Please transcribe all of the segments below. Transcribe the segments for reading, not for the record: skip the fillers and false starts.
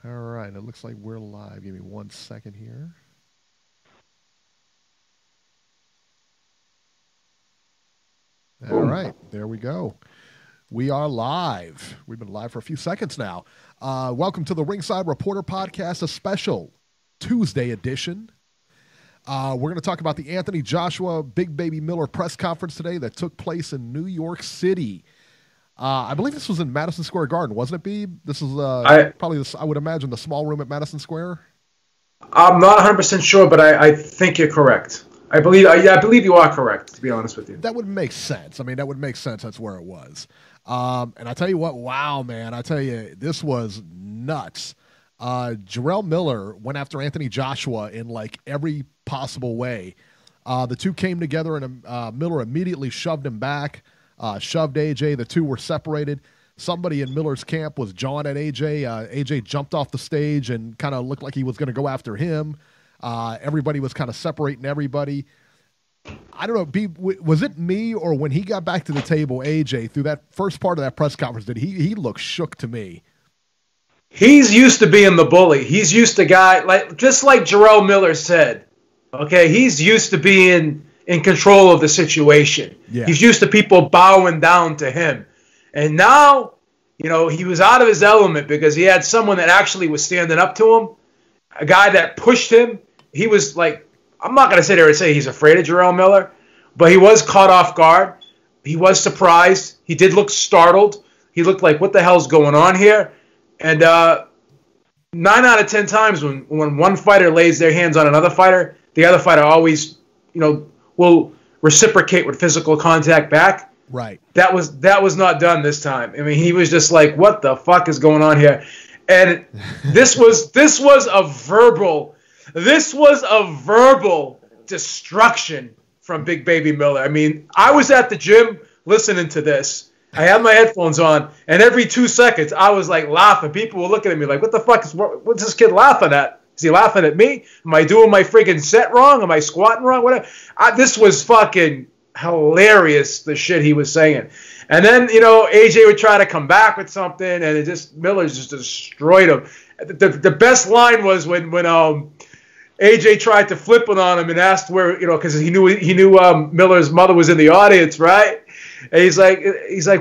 All right, it looks like we're live. Give me 1 second here. All right, there we go. We are live. We've been live for a few seconds now. Welcome to the Ringside Reporter Podcast, a special Tuesday edition. We're going to talk about the Anthony Joshua, Big Baby Miller press conference today that took place in New York City. I believe this was in Madison Square Garden, wasn't it, Beeb? This is probably, I would imagine, the small room at Madison Square. I'm not 100% sure, but I think you're correct. I believe you are correct, to be honest with you. That would make sense. I mean, that would make sense. That's where it was. And I tell you what, wow, man, I tell you, this was nuts. Jarrell Miller went after Anthony Joshua in like every possible way. The two came together, and Miller immediately shoved him back. Shoved AJ. The two were separated. Somebody in Miller's camp was jawing at AJ. AJ jumped off the stage and kind of looked like he was going to go after him. Everybody was kind of separating everybody. I don't know, was it me or when he got back to the table, AJ, through that first part of that press conference, did he looked shook to me? He's used to being the bully. He's used to just like Jarrell Miller said. Okay, he's used to being in control of the situation. Yeah. He's used to people bowing down to him. And now, he was out of his element because he had someone that actually was standing up to him, a guy that pushed him. He was like, I'm not going to sit there and say he's afraid of Jarrell Miller, but he was caught off guard. He was surprised. He did look startled. He looked like, what the hell's going on here? And 9 out of 10 times when one fighter lays their hands on another fighter, the other fighter always, will reciprocate with physical contact back. Right. That was not done this time. I mean, he was just like, what the fuck is going on here? And this was a verbal destruction from Big Baby Miller. I mean, I was at the gym listening to this. I had my headphones on, and every 2 seconds I was like laughing. People were looking at me like, what the fuck what's this kid laughing at? Is he laughing at me? Am I doing my friggin' set wrong? Am I squatting wrong? Whatever. This was fucking hilarious, the shit he was saying. And then, AJ would try to come back with something, and Miller just destroyed him. The best line was when AJ tried to flip it on him and asked where, because he knew Miller's mother was in the audience, right? And he's like,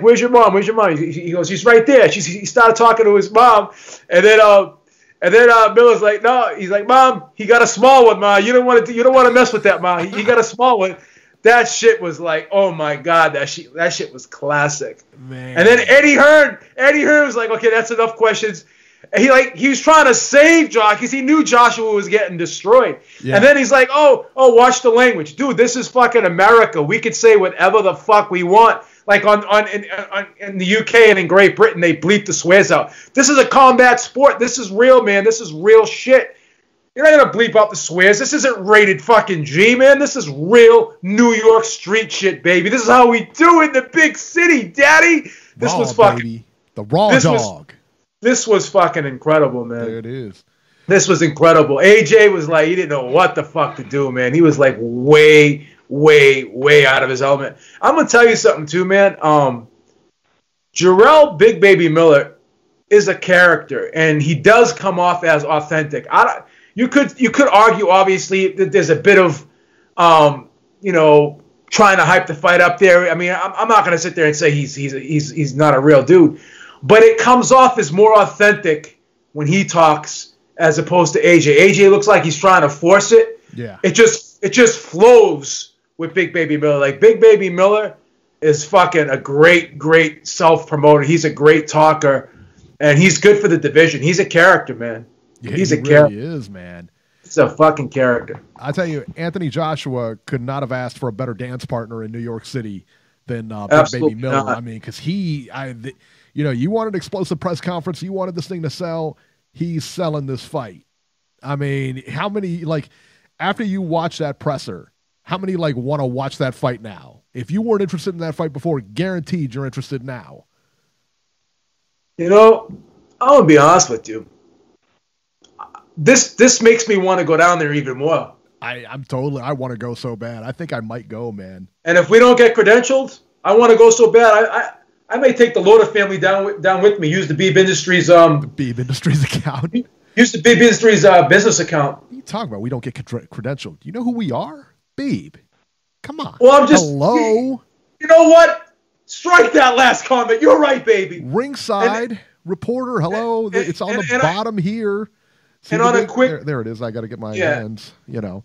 where's your mom? Where's your mom? He goes, she's right there. He started talking to his mom, and then Miller's like, no. He's like, Mom, he got a small one, Ma. You don't want to mess with that, Ma. He got a small one. That shit was like, oh my God, that shit was classic. Man. And then Eddie Hearn was like, okay, that's enough questions. And he was trying to save Josh because he knew Joshua was getting destroyed. Yeah. And then he's like, oh, watch the language. Dude, this is fucking America. We could say whatever the fuck we want. Like in the UK and in Great Britain, they bleep the swears out. This is a combat sport. This is real, man. This is real shit. You're not going to bleep out the swears. This isn't rated fucking G, man. This is real New York street shit, baby. This is how we do it in the big city, daddy. This was fucking... Baby. The raw dog. This was fucking incredible, man. There it is. This was incredible. AJ was like, he didn't know what the fuck to do, man. He was like way out of his element. I'm going to tell you something too, man. Jarrell Big Baby Miller is a character, and he does come off as authentic. You could argue, obviously, that there's a bit of, trying to hype the fight up there. I mean, I'm not going to sit there and say he's not a real dude, but it comes off as more authentic when he talks as opposed to AJ. AJ looks like he's trying to force it. Yeah. It just flows with Big Baby Miller. Like, Big Baby Miller is fucking a great self-promoter. He's a great talker, and he's good for the division. He's a character, man. Yeah, he's he a character. Really is, man. He's a fucking character. I tell you, Anthony Joshua could not have asked for a better dance partner in New York City than Big Baby Miller. Not. I mean, because you wanted explosive press conference, you wanted this thing to sell. He's selling this fight. I mean, how many, after you watch that presser, how many want to watch that fight now? If you weren't interested in that fight before, guaranteed you're interested now. I'm gonna be honest with you. This makes me want to go down there even more. I want to go so bad. I think I might go, man. And if we don't get credentialed, I want to go so bad. I may take the Loader family down with me. Use the Beeb Industries the Beeb Industries account. Use the Beeb Industries business account. What are you talking about? We don't get credentialed. Do you know who we are? Beeb. Come on. Well, I'm just hello. You know what? Strike that last comment. You're right, baby. Ringside reporter. Hello. It's on the bottom here. See, and on a quick, there it is. I got to get my hands. You know.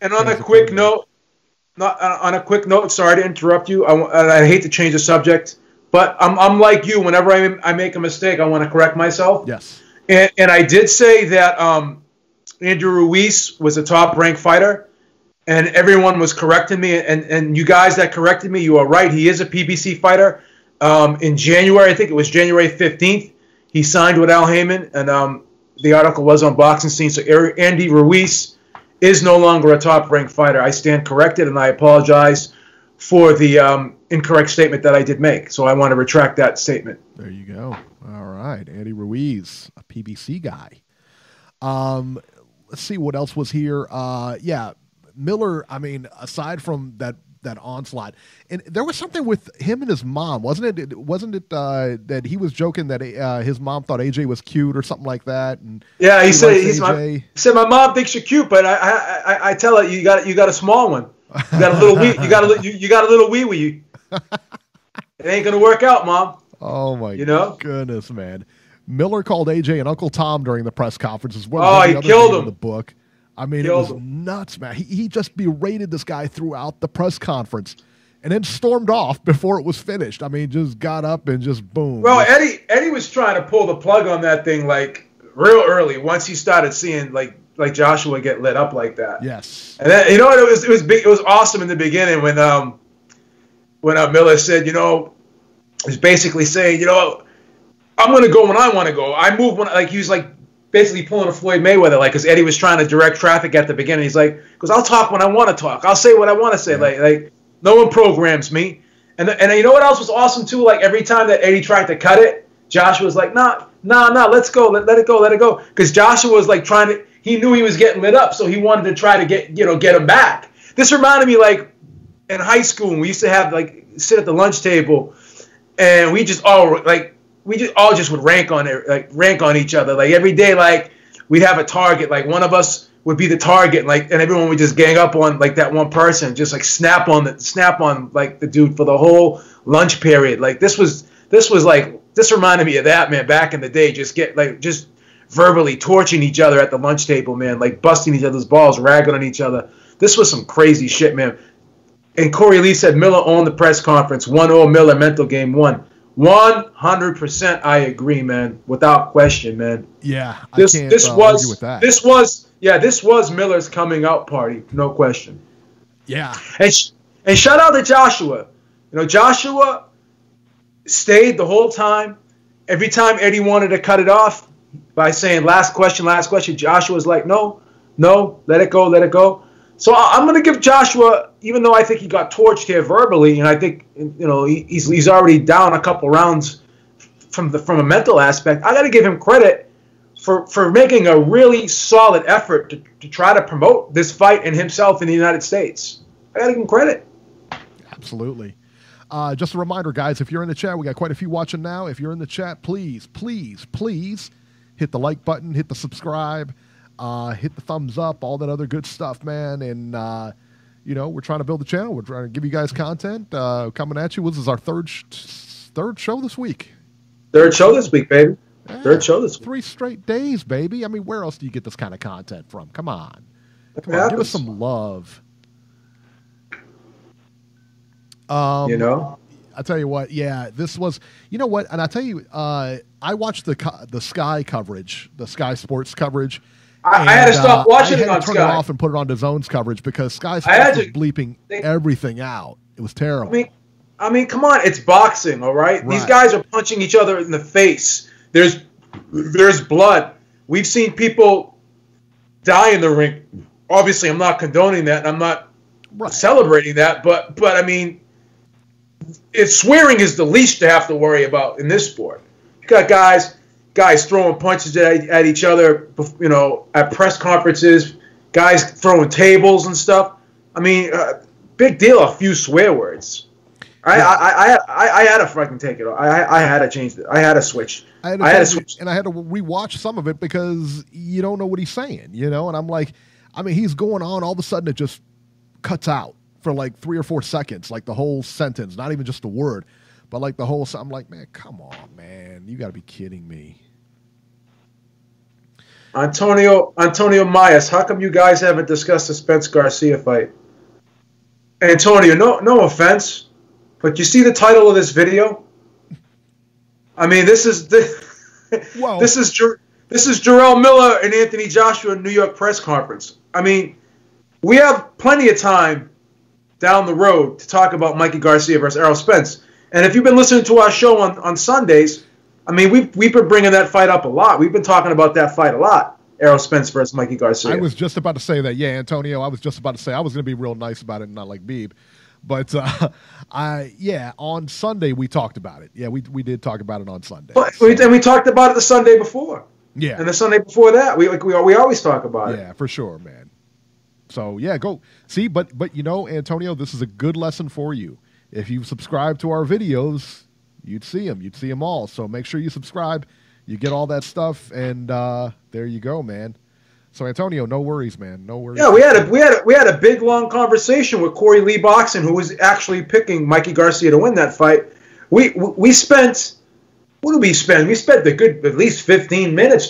And on a quick note, sorry to interrupt you. I hate to change the subject, but I'm like you. Whenever I make a mistake, I want to correct myself. Yes. And I did say that Andrew Ruiz was a top-ranked fighter, and everyone was correcting me. And you guys that corrected me, you are right. He is a PBC fighter. In January, I think it was January 15th, he signed with Al Heyman, and the article was on Boxing Scene. So Andy Ruiz is no longer a top-ranked fighter. I stand corrected, and I apologize for the incorrect statement that I did make. So I want to retract that statement. There you go. All right, Andy Ruiz, a PBC guy. Let's see what else was here. Yeah, Miller. I mean, aside from that onslaught, and there was something with him and his mom, wasn't it? Wasn't it that he was joking that his mom thought AJ was cute or something like that? And yeah, he said my mom thinks you're cute, but I tell her you got a small one. You got a little wee. You got a little wee with you. It ain't gonna work out, Mom. Oh my goodness, man! Miller called AJ and Uncle Tom during the press conference as well. Oh, he killed him. In the book. I mean, it was nuts, man. He just berated this guy throughout the press conference, and then stormed off before it was finished. I mean, just got up and just boom. Well, Eddie was trying to pull the plug on that thing like real early once he started seeing like Joshua get lit up like that. Yes. And then, it was big. It was awesome in the beginning when Miller said, was basically saying, I'm going to go when I want to go. I move when he was like basically pulling a Floyd Mayweather, like, because Eddie was trying to direct traffic at the beginning. He's like, because I'll talk when I want to talk. I'll say what I want to say. Yeah. Like no one programs me. And you know what else was awesome too? Like every time that Eddie tried to cut it, Joshua was like, nah, let's go, let it go. Because Joshua was like he knew he was getting lit up, so he wanted to try to get him back. This reminded me like in high school when we used to have like sit at the lunch table, and we just all just would rank on each other. Like every day, like we'd have a target. Like one of us would be the target, and everyone would just gang up on like that one person, just like snap on like the dude for the whole lunch period. Like this reminded me of that, man. Back in the day, just verbally torching each other at the lunch table, man. Like busting each other's balls, ragging on each other. This was some crazy shit, man. And Corey Lee said Miller owned the press conference. 1-0 Miller, mental game won. 100% I agree, man. Without question, man. Yeah, I can't argue with that. This was Miller's coming out party, no question. Yeah. And shout out to Joshua. Joshua stayed the whole time. Every time Eddie wanted to cut it off by saying last question, Joshua was like, no, let it go. So I'm going to give Joshua, even though I think he got torched here verbally, and I think he's already down a couple rounds from a mental aspect. I got to give him credit for making a really solid effort to try to promote this fight and himself in the United States. I got to give him credit. Absolutely. Just a reminder, guys, if you're in the chat, we got quite a few watching now. If you're in the chat, please hit the like button, hit the subscribe. Hit the thumbs up, all that other good stuff, man. And, we're trying to build the channel. We're trying to give you guys content coming at you. This is our third show this week. Third show this week, baby. Yeah, third show this week. 3 straight days, baby. I mean, where else do you get this kind of content from? Come on, give us some love. I tell you what, yeah, this was, and I tell you, I watched the Sky coverage, the Sky Sports coverage. I had to stop watching it on Sky. I had to turn it off and put it on DAZN's coverage because Sky Sports was bleeping everything out. It was terrible. I mean, come on, it's boxing, all right? These guys are punching each other in the face. There's blood. We've seen people die in the ring. Obviously, I'm not condoning that, and I'm not celebrating that, but I mean, swearing is the least to have to worry about in this sport. You got guys throwing punches at each other, at press conferences, guys throwing tables and stuff. I mean, big deal, a few swear words. I had to fucking take it. I had to change it. I had to switch. I had to switch, and I had to rewatch some of it because you don't know what he's saying, you know. And I'm like, I mean, he's going on. All of a sudden, it just cuts out for like 3 or 4 seconds, like the whole sentence, not even just the word, but like the whole. I'm like, man, come on, man, you got to be kidding me. Antonio Mayas, how come you guys haven't discussed the Spence Garcia fight? Antonio, no offense, but you see the title of this video? I mean, this is Jarrell Miller and Anthony Joshua in New York press conference. I mean, we have plenty of time down the road to talk about Mikey Garcia versus Errol Spence. And if you've been listening to our show on Sundays, I mean, we've been bringing that fight up a lot. We've been talking about that fight a lot. Errol Spence versus Mikey Garcia. I was just about to say that. Yeah, Antonio, I was just about to say I was going to be real nice about it and not like Beeb. But, on Sunday we talked about it. Yeah, we did talk about it on Sunday. And we talked about it the Sunday before. Yeah. And the Sunday before that, we always talk about it. Yeah, for sure, man. So, yeah, go. See, but you know, Antonio, this is a good lesson for you. If you subscribe to our videos, you'd see them. You'd see them all. So make sure you subscribe. You get all that stuff, and there you go, man. So Antonio, no worries, man. No worries. Yeah, we had a big long conversation with Corey Lee Boxing, who was actually picking Mikey Garcia to win that fight. We spent, what did we spend? We spent at least 15 minutes,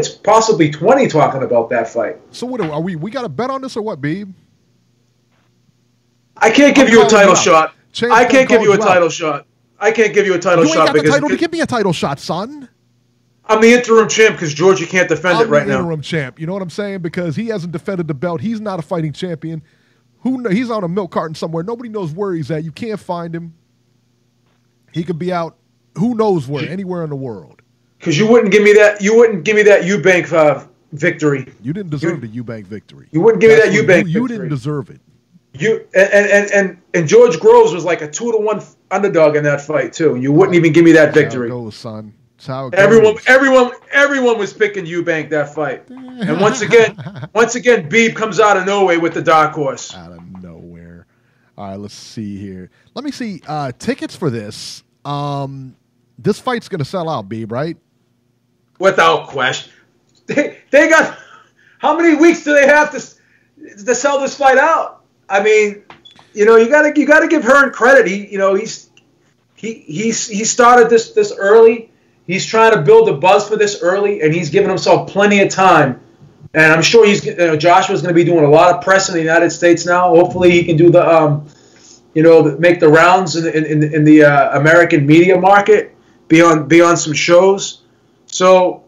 possibly 20, talking about that fight. So what are we? We got to bet on this or what, Beeb? I can't give you a title shot. I can't give you a title shot. I can't give you a title shot because the title to give me a title shot, son. I'm the interim champ because Georgia can't defend it right now. I'm the interim champ. You know what I'm saying? Because he hasn't defended the belt. He's not a fighting champion. He's on a milk carton somewhere. Nobody knows where he's at. You can't find him. He could be out. Who knows where? Anywhere in the world. Because you wouldn't give me that. You wouldn't give me that Eubank victory. You didn't deserve the Eubank victory. You wouldn't give me that Eubank victory. You didn't deserve it. And George Groves was like a 2-1 underdog in that fight too. You wouldn't even give me that victory. That's how it goes, son. That's how it goes. Everyone was picking Eubank that fight. And once again, Beeb comes out of nowhere with the dark horse. Out of nowhere. All right, let's see here. Let me see tickets for this. This fight's going to sell out, Beeb, right? Without question. They got how many weeks do they have to sell this fight out? I mean, you know, you gotta give Hearn credit. He started this early. He's trying to build a buzz for this early, and he's giving himself plenty of time. And I'm sure Joshua's going to be doing a lot of press in the United States now. Hopefully, he can do make the rounds in the American media market, be on some shows. So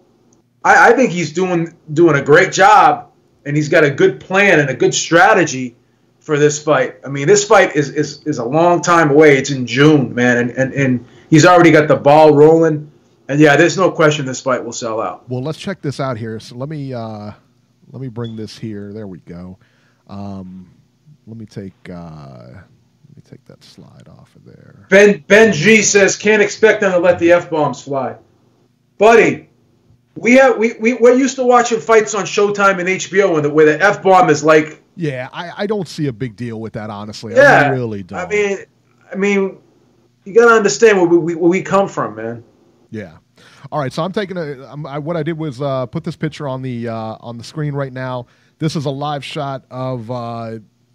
I think he's doing a great job, and he's got a good plan and a good strategy for this fight. I mean, this fight is a long time away. It's in June, man, and he's already got the ball rolling. And yeah, there's no question this fight will sell out. Well, let's check this out here. So let me bring this here. There we go. Let me take that slide off of there. Ben G says can't expect them to let the F-bombs fly, buddy. We're used to watching fights on Showtime and HBO where the F-bomb is like. Yeah, I don't see a big deal with that, honestly. Yeah, I really don't. I mean, you got to understand where we come from, man. Yeah. All right, so I'm taking what I did was put this picture on the screen right now. This is a live shot of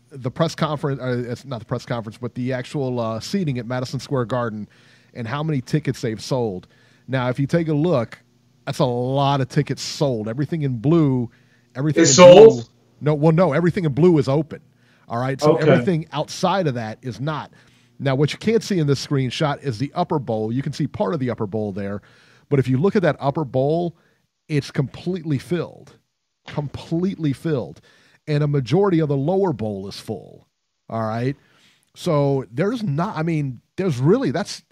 the press conference. It's not the press conference, but the actual seating at Madison Square Garden and how many tickets they've sold. Now, if you take a look, that's a lot of tickets sold. Everything in blue, everything is sold. No, everything in blue is open. All right, so everything outside of that is not. Now, what you can't see in this screenshot is the upper bowl. You can see part of the upper bowl there. But if you look at that upper bowl, it's completely filled. Completely filled. And a majority of the lower bowl is full. All right? So there's that's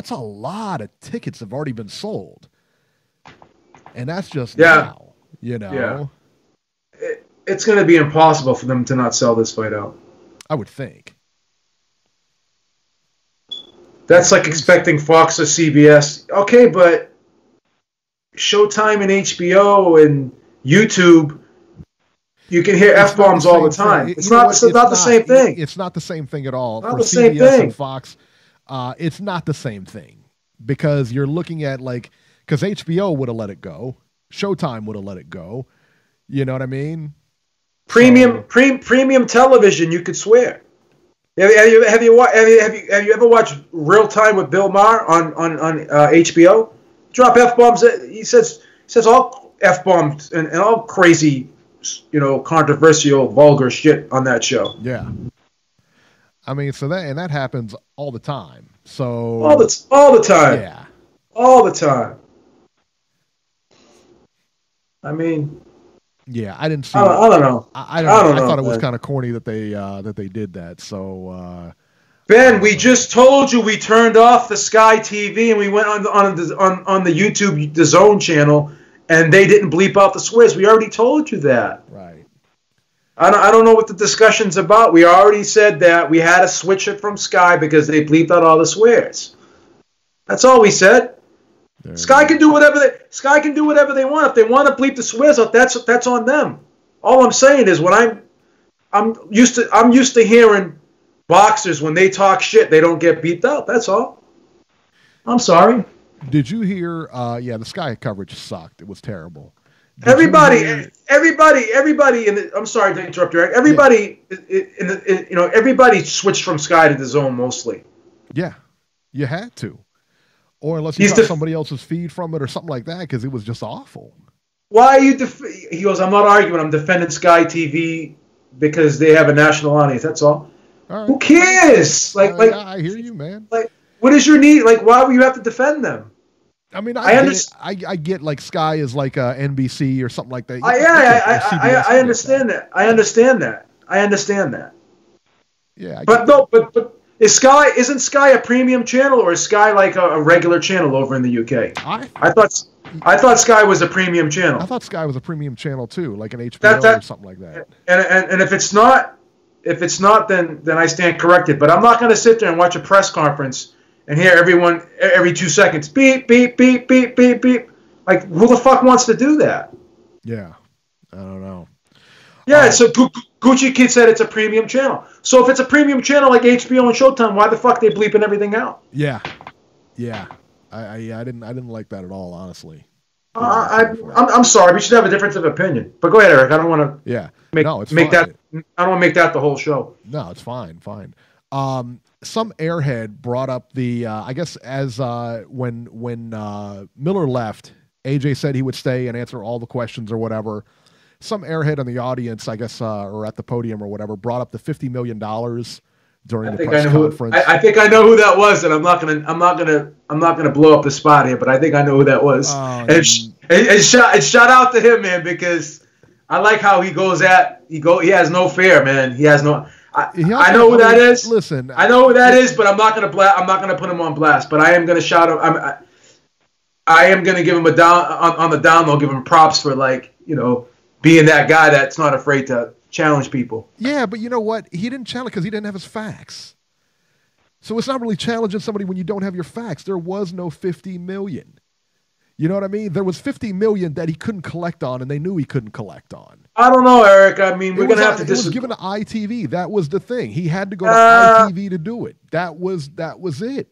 a lot of tickets have already been sold. And that's just now, Yeah. It's going to be impossible for them to not sell this fight out. I would think. That's like expecting Fox or CBS. Okay, but Showtime and HBO and YouTube, you can hear F-bombs all the time. It's not the same thing. It's not the same thing at all. Not for the same CBS thing. and Fox, it's not the same thing because you're looking at because HBO would have let it go, Showtime would have let it go. You know what I mean? Premium television, you could swear. Have you ever watched Real Time with Bill Maher on HBO? Drop F-bombs. He says all F-bombs and all crazy, controversial, vulgar shit on that show. Yeah. I mean, that happens all the time. So all the time. Yeah. All the time. I mean, yeah, I didn't see. I don't know. I don't know. I thought it was kind of corny that they did that. So Ben, we just told you we turned off the Sky TV and we went on the YouTube the Zone channel, and they didn't bleep out the swears. We already told you that. Right. I don't know what the discussion's about. We already said that we had to switch it from Sky because they bleeped out all the swears. That's all we said. Sky can do whatever they want. If they want to bleep the swears out, that's on them. All I'm saying is when I'm used to hearing boxers when they talk shit, they don't get beeped out. That's all. I'm sorry. Did you hear? The Sky coverage sucked. It was terrible. Everybody. I'm sorry to interrupt you, Eric. Everybody, everybody switched from Sky to the Zone mostly. Yeah, you had to. Or unless you got somebody else's feed from it or something like that, because it was just awful. Why are you? He goes, I'm not arguing. I'm defending Sky TV because they have a national audience. That's all. All right. Who cares? I hear you, man. What is your need? Why would you have to defend them? I mean, I get Sky is like NBC or something like that. I understand that. I understand that. Yeah. But isn't Sky a premium channel, or is Sky like a regular channel over in the UK? I thought Sky was a premium channel. I thought Sky was a premium channel too, like an HBO or something like that. And if it's not, then I stand corrected. But I'm not going to sit there and watch a press conference and hear everyone every 2 seconds beep beep beep beep beep beep. Like, who the fuck wants to do that? Yeah, I don't know. Yeah, so Gucci Kid said it's a premium channel. So if it's a premium channel like HBO and Showtime, why the fuck they bleeping everything out? Yeah. I didn't like that at all, honestly. I'm sorry. We should have a difference of opinion. But go ahead, Eric. I don't want to. Yeah. I don't want to make that the whole show. No, it's fine. Some airhead brought up the I guess as when Miller left, AJ said he would stay and answer all the questions or whatever. Some airhead in the audience, I guess, or at the podium or whatever, brought up the $50 million during the press conference. I think I know who that was, and I'm not gonna blow up the spot here, but I think I know who that was. And shout out to him, man, because I like how he has no fear, man. He has no. I know who that is. Listen, I know who that is, but I'm not gonna put him on blast. But I am gonna shout him. I am gonna give him a down on the down low. Give him props for being that guy that's not afraid to challenge people. Yeah, but you know what? He didn't challenge because he didn't have his facts. So it's not really challenging somebody when you don't have your facts. There was no $50 million. You know what I mean? There was $50 million that he couldn't collect on, and they knew he couldn't collect on. I don't know, Eric. I mean, we're going to have to disagree. It was given to ITV. That was the thing. He had to go to ITV to do it. That was it.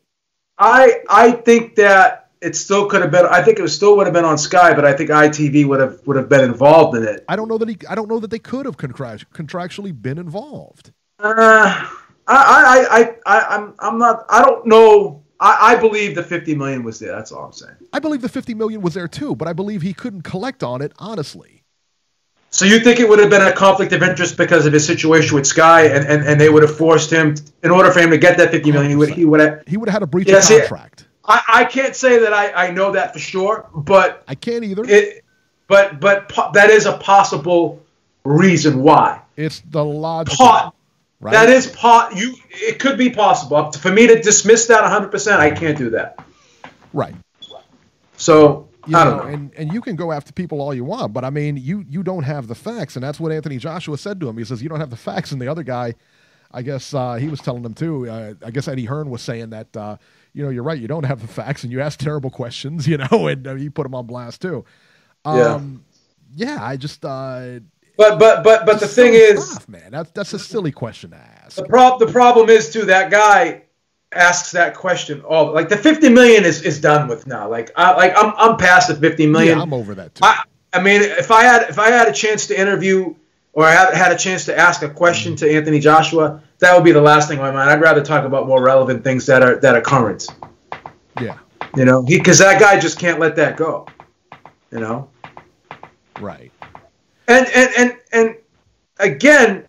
I think that it still could have been. I think it still would have been on Sky, but I think ITV would have been involved in it. I don't know that they could have contractually been involved. I'm not. I don't know. I believe the $50 million was there. That's all I'm saying. I believe the $50 million was there too, but I believe he couldn't collect on it honestly. So you think it would have been a conflict of interest because of his situation with Sky, and they would have forced him in order for him to get that $50 million. He would have had a breach of contract. I can't say that I know that for sure, but I can't either. But that is a possible reason why. It's the logical. Right? That is it could be possible. For me to dismiss that 100%, I can't do that. Right. So I don't know. And you can go after people all you want, but I mean, you don't have the facts, and that's what Anthony Joshua said to him. He says you don't have the facts, and the other guy, I guess he was telling them too. I guess Eddie Hearn was saying that. You're right. You don't have the facts, and you ask terrible questions. And you put them on blast too. I just But the thing is, tough, man, that's a silly question to ask. The problem is too, that guy asks that question. Oh, like the 50 million is done with now. Like I'm past the 50 million. Yeah, I'm over that too. I mean, if I had a chance to interview, or I had a chance to ask a question to Anthony Joshua, that would be the last thing on my mind. I'd rather talk about more relevant things that are current. Yeah. You know, because that guy just can't let that go. You know. Right. And again,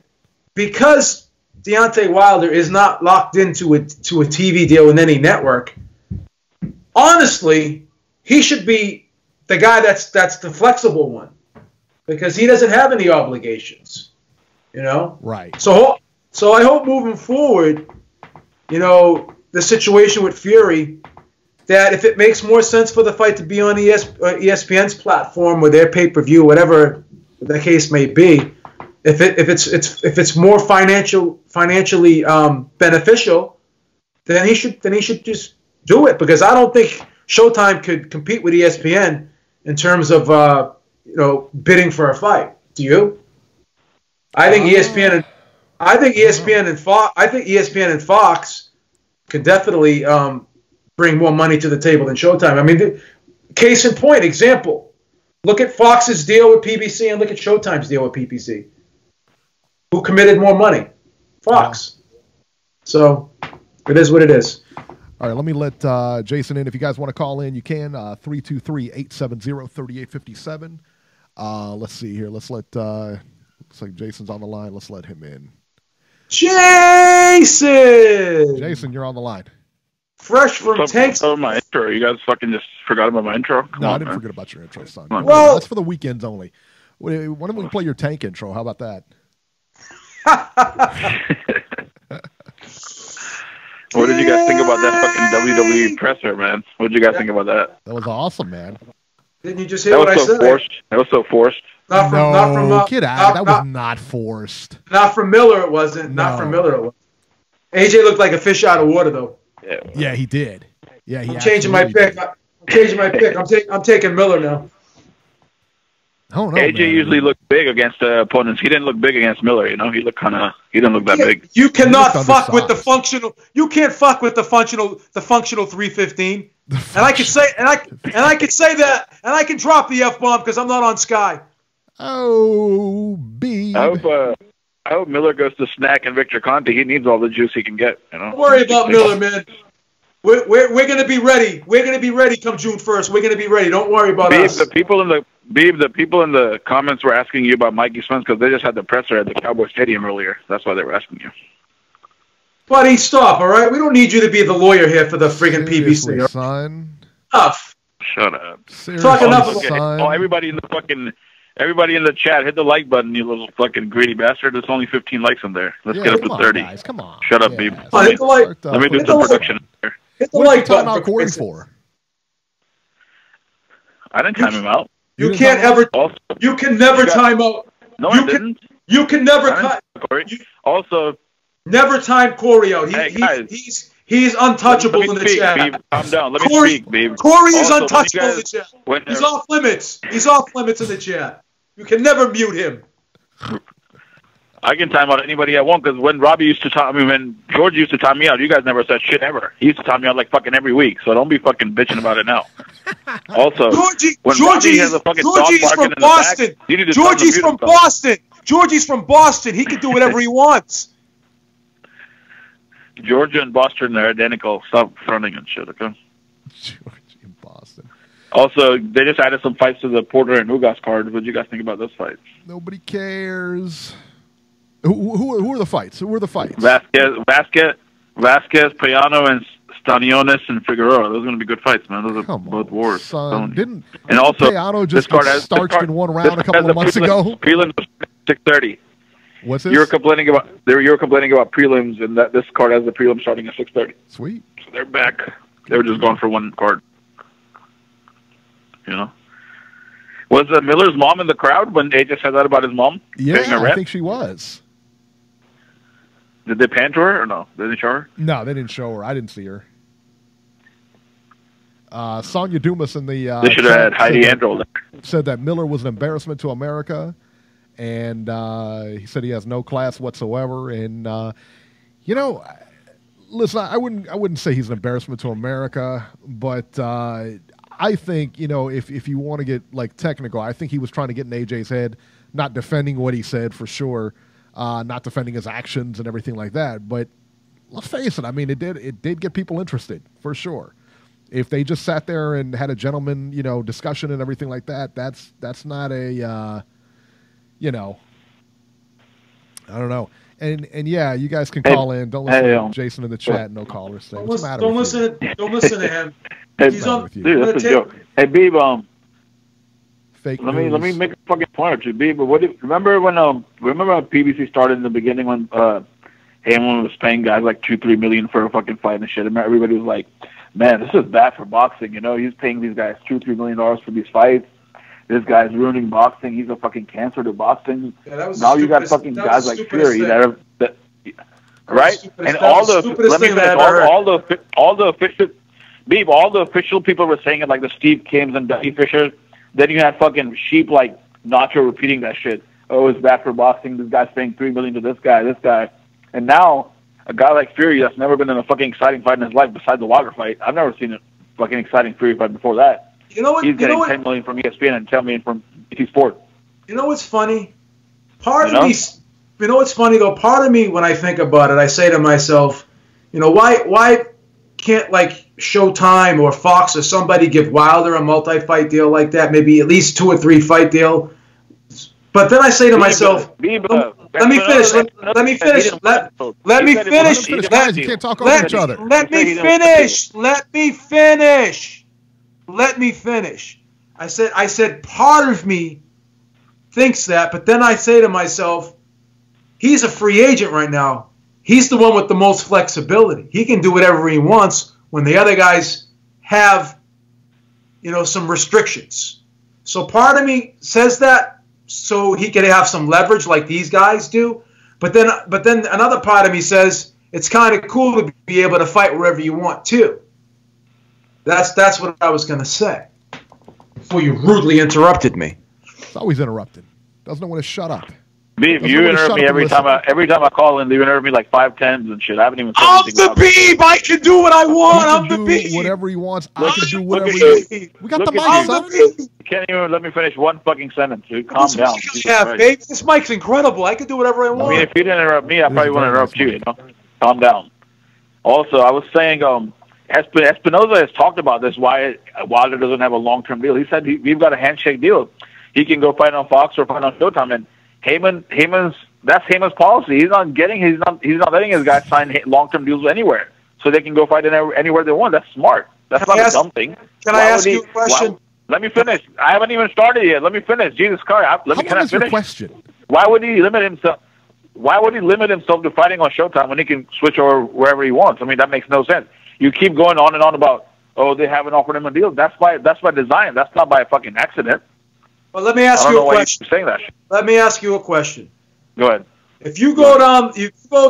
because Deontay Wilder is not locked into a TV deal with any network, honestly, he should be the guy that's the flexible one, because he doesn't have any obligations. You know. Right. So I hope moving forward, you know, the situation with Fury, that if it makes more sense for the fight to be on ESPN's platform or their pay-per-view, whatever the case may be, if it's more financially beneficial, then he should just do it, because I don't think Showtime could compete with ESPN in terms of bidding for a fight. Do you? I think ESPN and Fox could definitely bring more money to the table than Showtime. I mean, case in point, example. Look at Fox's deal with PBC and look at Showtime's deal with PBC. Who committed more money? Fox. Yeah. So it is what it is. All right, let me let Jason in. If you guys want to call in, you can. 323-870-3857. Let's see here. Let's let looks like Jason's on the line. Let's let him in. Jason, you're on the line. Fresh from Tanks. Oh, my intro. You guys fucking just forgot about my intro? No, I didn't forget about your intro, son. Well, that's for the weekends only. Why don't we play your Tank intro? How about that? What did you guys think about that fucking WWE presser, man? What did you guys think about that? That was awesome, man. Didn't you just hear what I said? That was so forced. Get out. That was not forced. Not from Miller, it wasn't. No. Not from Miller, it wasn't. AJ looked like a fish out of water, though. Yeah, he did. Yeah, I'm changing my pick. I'm taking Miller now. Oh no, AJ usually looked big against opponents. He didn't look big against Miller. You know, he didn't look that big. You cannot fuck with the functional. You can't fuck with the functional 315. And I can say that, and I can drop the F-bomb because I'm not on Sky. Oh, B. I hope Miller goes to Snack and Victor Conte. He needs all the juice he can get. You know. Don't worry about Miller, man. We're gonna be ready. We're gonna be ready come June 1st. We're gonna be ready. Don't worry about us. The people in the comments were asking you about Mikey Spence because they just had the presser at the Cowboy Stadium earlier. That's why they were asking you. Buddy, stop, all right? We don't need you to be the lawyer here for the friggin' PBC. Right? Son. Enough. Shut up. Talk enough, son. Oh, everybody in the chat, hit the like button, you little fucking greedy bastard. There's only 15 likes in there. Let's get up to 30. Guys, come on. Shut up, babe. Hit the like. Let me do some production here. Hit the like like button. What are you talking about Corey for? I didn't time him out. You can never time out. No, I didn't. You can never time. Also, never time Corey out. He's untouchable in the chat. Babe. Calm down. Let me speak, babe. Corey is untouchable in the chat. He's off limits. He's off limits in the chat. You can never mute him. I can time out anybody I want because when George used to time me out, you guys never said shit ever. He used to time me out like fucking every week, so don't be fucking bitching about it now. Also, Georgie's from Boston. Georgie's from Boston. Georgie's from Boston. He can do whatever he wants. Georgia and Boston are identical. Stop fronting and shit, okay? Georgia and Boston. Also, they just added some fights to the Porter and Ugas card. What do you guys think about those fights? Nobody cares. Who are the fights? Who are the fights? Vasquez, Payano, and Stanionis and Figueroa. Those are going to be good fights, man. Those are both wars. Didn't also Payano just get starched in one round a couple of months ago? Prelims was 6:30. What's this? You were complaining about prelims, and that this card has the prelim starting at 6:30. Sweet. So they're back. They were just going for one card. You know. Was Miller's mom in the crowd when AJ said that about his mom? Yeah, I think she was. Did they pan to her or no? Did they show her? No, they didn't show her. I didn't see her. Sonia Dumas in the they should have had Heidi Androl there. Said that Miller was an embarrassment to America, and he said he has no class whatsoever. And you know, listen, I wouldn't say he's an embarrassment to America, but I think, you know, if you want to get like technical, I think he was trying to get in AJ's head, not defending what he said for sure, not defending his actions and everything like that. But let's face it, I mean, it did get people interested for sure. If they just sat there and had a gentleman, you know, discussion and everything like that, that's not a, you know, I don't know. And yeah, you guys can call in. Don't listen to Jason in the chat. No callers. Don't listen to him. He's on. Dude, that's a joke. Hey, Beeb, fake let news. me make a fucking point or two, Beeb. But remember when PBC started in the beginning when Heyman was paying guys like $2-3 million for a fucking fight and shit, and everybody was like, man, this is bad for boxing. You know, he's paying these guys $2-3 million for these fights. This guy's ruining boxing. He's a fucking cancer to boxing. Yeah, now you got fucking guys like Fury that right? And all the official Beeb, all the official people were saying it, like the Steve Kims and Dudley Fisher. Then you had fucking sheep like Nacho repeating that shit. Oh, it's bad for boxing. This guy's paying $3 million to this guy. And now a guy like Fury that's never been in a fucking exciting fight in his life besides the Wilder fight. I've never seen a fucking exciting Fury fight before that. You know what? He's getting $10 million from ESPN and $10 million from BT Sport. You know what's funny? Part of me, you know what's funny though? Part of me, when I think about it, I say to myself, you know, why can't like Showtime or Fox or somebody give Wilder a multi-fight deal like that? Maybe at least 2 or 3 fight deal. But then I say to myself, let me finish. Let me finish. Let me finish. You can't talk over each other. Let me finish. Let me finish. Let me finish. I said part of me thinks that, but then I say to myself, he's a free agent right now. He's the one with the most flexibility. He can do whatever he wants when the other guys have, you know, some restrictions. So part of me says that so he can have some leverage like these guys do. But then another part of me says it's kind of cool to be able to fight wherever you want too. That's what I was going to say before you rudely interrupted me. It's always interrupted. Doesn't know when to shut up. Beeb, you interrupt me every time I call in. You interrupt me like 5 times and shit. I haven't even said I'm anything. the Beeb. I can do what I want. I'm the Beeb. Beeb. Whatever he wants. I can do whatever he wants. We got the mic, son. You can't even let me finish one fucking sentence, dude. Calm down. Yeah, babe. This mic's incredible. I can do whatever I want. I mean, if you didn't interrupt me, I probably wouldn't interrupt you. You know, calm down. Also, I was saying, Espinoza has talked about this. Why Wilder doesn't have a long-term deal? He said we've got a handshake deal. He can go fight on Fox or fight on Showtime. And that's Heyman's policy. He's not letting his guys sign long-term deals anywhere, so they can go fight anywhere they want. That's smart. That's not a dumb thing. Can I ask you a question? Let me finish. I haven't even started yet. Let me finish. Jesus Christ. Can I finish? Your question? Why would he limit himself? Why would he limit himself to fighting on Showtime when he can switch over wherever he wants? I mean, that makes no sense. You keep going on and on about, they haven't offered him a deal. That's by design. That's not by a fucking accident. Well, let me ask you a question. Saying that shit. Let me ask you a question. Go ahead. If you go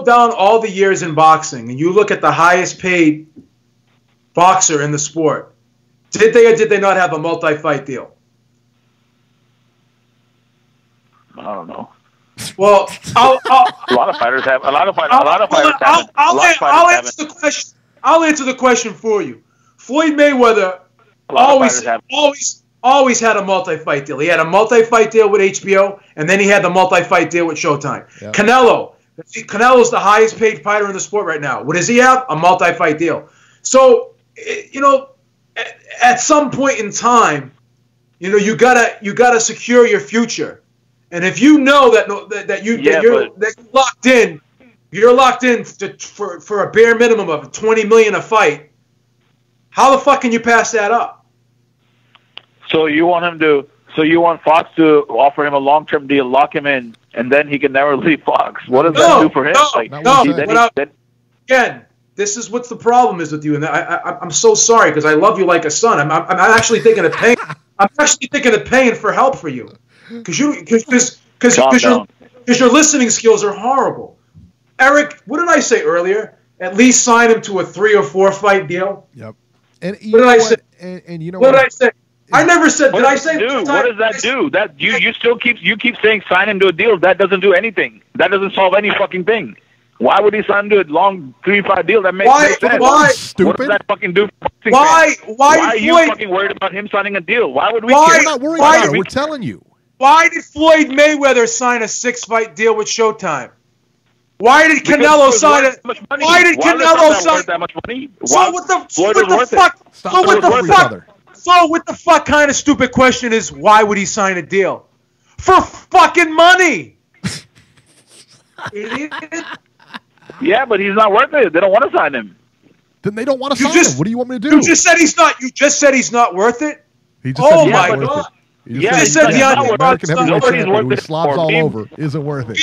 down all the years in boxing and you look at the highest paid boxer in the sport, did they or did they not have a multi-fight deal? I don't know. Well, a lot of fighters have. I'll answer the question for you. Floyd Mayweather always had a multi-fight deal. He had a multi-fight deal with HBO, and then he had the multi-fight deal with Showtime. Yep. Canelo's the highest paid fighter in the sport right now. What does he have? A multi-fight deal. So, you know, at some point in time, you know, you gotta secure your future. And if you know that you're locked in for a bare minimum of $20 million a fight, how the fuck can you pass that up? So you want Fox to offer him a long-term deal, lock him in, and then he can never leave Fox. What does that do for him? Again, this is what's the problem is with you, and I'm so sorry because I love you like a son. I'm actually thinking of paying. I'm actually thinking of paying for help for you because your listening skills are horrible. Eric, what did I say earlier? At least sign him to a 3 or 4 fight deal. Yep. And what did I say? And you know what did I say? I never said. Did I say? What does that do? That you still keep saying sign him to a deal. That doesn't do anything. That doesn't solve any fucking thing. Why would he sign to a long 3-5 deal? That makes no sense. Why? Stupid. What does that fucking do? Why are you fucking worried about him signing a deal? Why would we care? We're not worried about it. We're telling you. Why did Floyd Mayweather sign a 6-fight deal with Showtime? Why did Canelo sign it? Why did Canelo sign that much money? So what the fuck? So what the fuck kind of stupid question is? Why would he sign a deal? For fucking money. Idiot. Yeah, but he's not worth it. They don't want to sign him. Then they don't want to sign him. What do you want me to do? You just said he's not. You just said he's not worth it. He just said my God. He said the American heavyweight champion who slobs all over isn't worth it.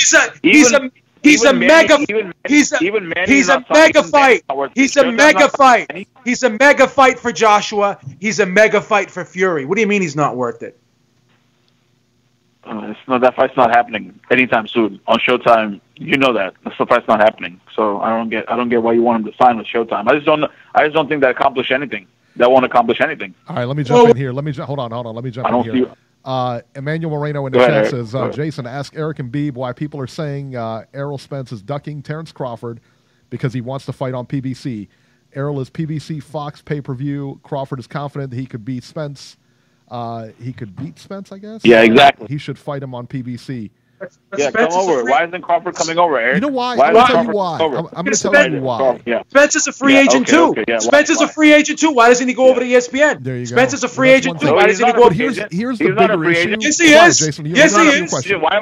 He's a mega fight. He's a mega fight. He's a mega fight for Joshua. He's a mega fight for Fury. What do you mean he's not worth it? That fight's not happening anytime soon on Showtime. You know that the fight's not happening. So I don't get why you want him to sign with Showtime. I just don't think that accomplish anything. That won't accomplish anything. All right, let me jump in here. Hold on. Let me jump in here. Emmanuel Moreno in the chat says, Jason, ask Eric and Beeb why people are saying Errol Spence is ducking Terrence Crawford because he wants to fight on PBC. Errol is PBC Fox pay-per-view. Crawford is confident that he could beat Spence. He could beat Spence, I guess? Yeah, exactly. He should fight him on PBC. Yeah, come over. Why isn't Crawford coming over, Eric? You know why? I'm going to tell you why. I'm going to tell you why. Spence is a free agent, too. Spence is a free agent, too. Why doesn't he go over to ESPN? There you go. Spence is a free agent, too. Why doesn't he go over to Here's the bigger issue. Yes, he is. Yes, he is.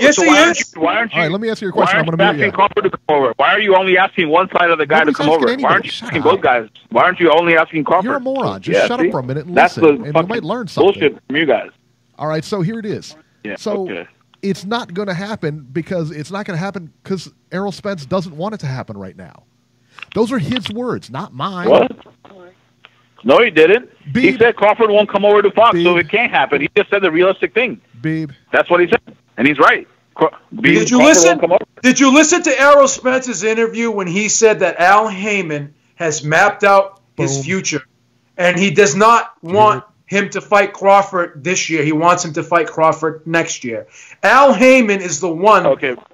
Yes, he is. Why aren't you? All right, let me ask you a question. I'm going to mute you. Crawford to come over? Why are you only asking one side of the guy to come over? Why aren't you asking both guys? Why aren't you only asking Crawford? You're a moron. Just shut up for a minute and listen, and you might learn something. Bullshit from you guys. All right, so here it is. It's not going to happen because Errol Spence doesn't want it to happen right now. Those are his words, not mine. What? No, he didn't. He said Crawford won't come over to Fox, so it can't happen. He just said the realistic thing. That's what he said, and he's right. Did you listen? Did you listen to Errol Spence's interview when he said that Al Heyman has mapped out his future, and he does not want him to fight Crawford this year? He wants him to fight Crawford next year. Al Heyman is the one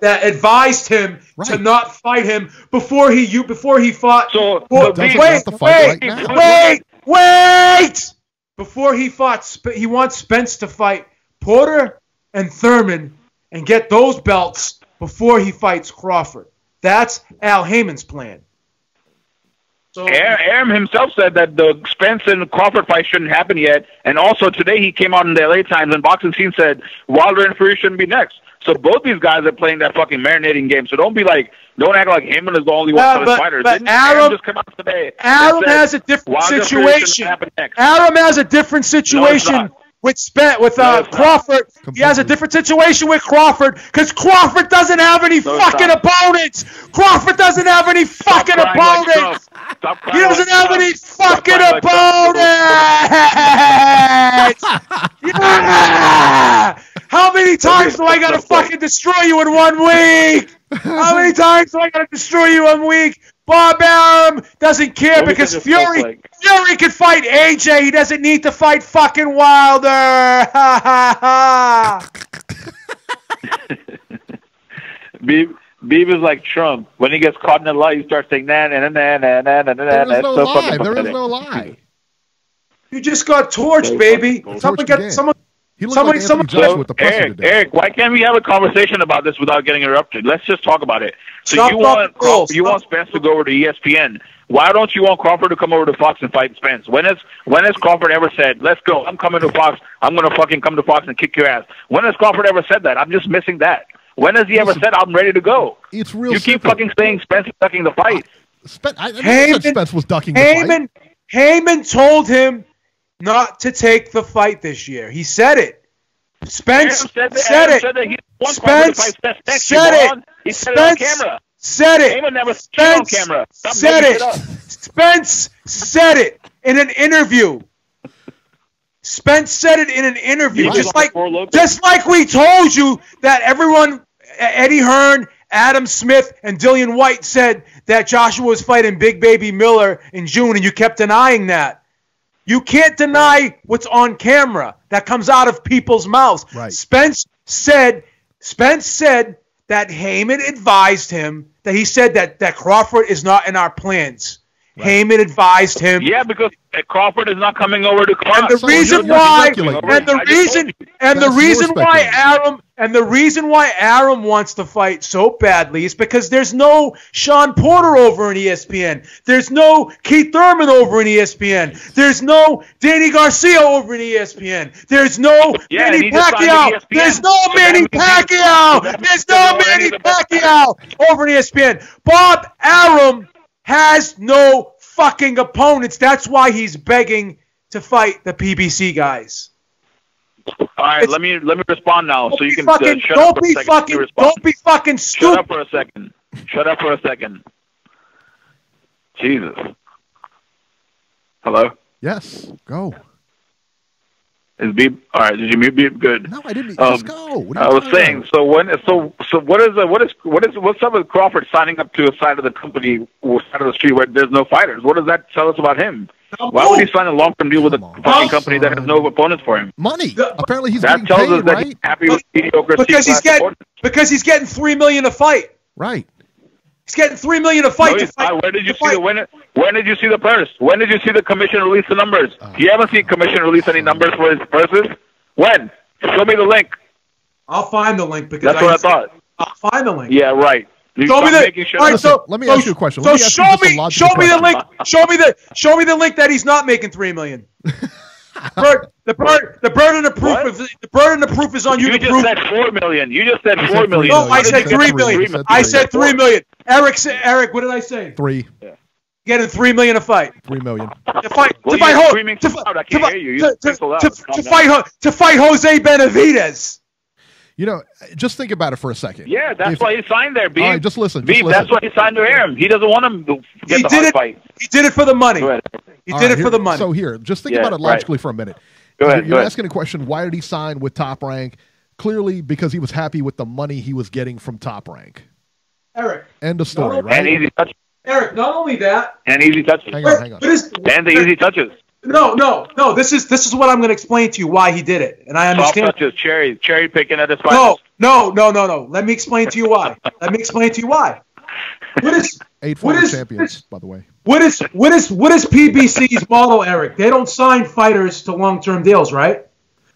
that advised him to not fight him before he fought. So wait! Before he fought, he wants Spence to fight Porter and Thurman and get those belts before he fights Crawford. That's Al Heyman's plan. So, Aram himself said that the Spence and Crawford fight shouldn't happen yet, and also today he came out in the LA Times and Boxing Scene said Wilder and Fury shouldn't be next. So both these guys are playing that fucking marinating game. So don't act like Heyman is the only one for the fighters. But Aram just come out today. Aram has a different situation. Aram has a different situation. With Crawford, he has a different situation with Crawford because Crawford doesn't have any fucking opponents. Crawford doesn't have any fucking opponents. He doesn't have any fucking opponents. Yeah! How many times do I gotta fucking destroy you in 1 week? How many times do I gotta destroy you in 1 week? Bob Arum doesn't care because Fury can fight AJ. He doesn't need to fight fucking Wilder. Beeb is like Trump. When he gets caught in a lie, he starts saying nah. There is no lie. You just got torched, baby. Eric, why can't we have a conversation about this without getting interrupted? Let's just talk about it. So you want Spence to go over to ESPN. Why don't you want Crawford to come over to Fox and fight Spence? When has Crawford ever said, let's go, I'm coming to Fox, I'm going to fucking come to Fox and kick your ass? When has Crawford ever said that? I'm just missing that. When has he ever said, I'm ready to go? It's real. You keep fucking saying Spence is ducking the fight. Spence was ducking the fight. Heyman told him not to take the fight this year. He said it. Spence said it. Spence said it. He said it on camera. Said it. Heyman never said it on camera. Said it. Spence said it in an interview. Spence said it in an interview. Just like we told you that everyone, Eddie Hearn, Adam Smith, and Dillian White said that Joshua was fighting Big Baby Miller in June, and you kept denying that. You can't deny what's on camera that comes out of people's mouths. Right. Spence said that Heyman advised him that he said that Crawford is not in our plans. Right. Heyman advised him. Yeah, because Crawford is not coming over to Crawford. And the reason why Arum wants to fight so badly is because there's no Sean Porter over in ESPN. There's no Keith Thurman over in ESPN. There's no Danny Garcia over in ESPN. There's no Manny Pacquiao. There's no Manny Pacquiao. There's no Manny Pacquiao over in ESPN. Bob Arum has no fucking opponents. That's why he's begging to fight the PBC guys. All right, let me respond now, so you can shut up for a second. Don't be fucking stupid. Shut up for a second. Jesus. Hello. Yes. Go. Is Beep all right? Did you mute Beep? Good. No, I didn't. Let's go. I was saying. What's up with Crawford signing up to a side of the company, side of the street where there's no fighters? What does that tell us about him? Why would he sign a long-term deal with a fucking company that has no opponents for him? Money. Apparently, he's that getting tells paid, us that right? he's happy with mediocre. Because he's getting $3 million a fight. Right. He's getting $3 million a fight. When did you see the purse? When did you see the commission release the numbers? You haven't seen commission release any numbers for his purses? When? Show me the link. I'll find the link because that's what I thought. I'll find the link. Yeah, right. Show me the. All right, so let me ask you a question. So show me the link. Show me the link that he's not making $3 million. The burden of proof is on you. You just said $4 million. You just said $4 million. No, I said $3 million. I said $3 million. Eric, what did I say? 3. Yeah. Getting $3 million a fight. $3 million. To fight Jose Benavidez. You know, just think about it for a second. Yeah, that's why he signed there, Beef. All right, just listen. That's why he signed to him. He doesn't want him to get the hard fight. He did it for the money. He did it for the money. So here, just think about it logically for a minute. You're asking a question, why did he sign with Top Rank? Clearly because he was happy with the money he was getting from Top Rank. Eric. End of story, right? And easy touches. Eric, not only that. And easy touches. Hang on. And the easy touches. No. This is what I'm going to explain to you why he did it, and I understand. Soft touches, cherry picking at his fighters. No. Let me explain to you why. What is 8 former champions, by the way. What is PBC's model, Eric? They don't sign fighters to long-term deals, right?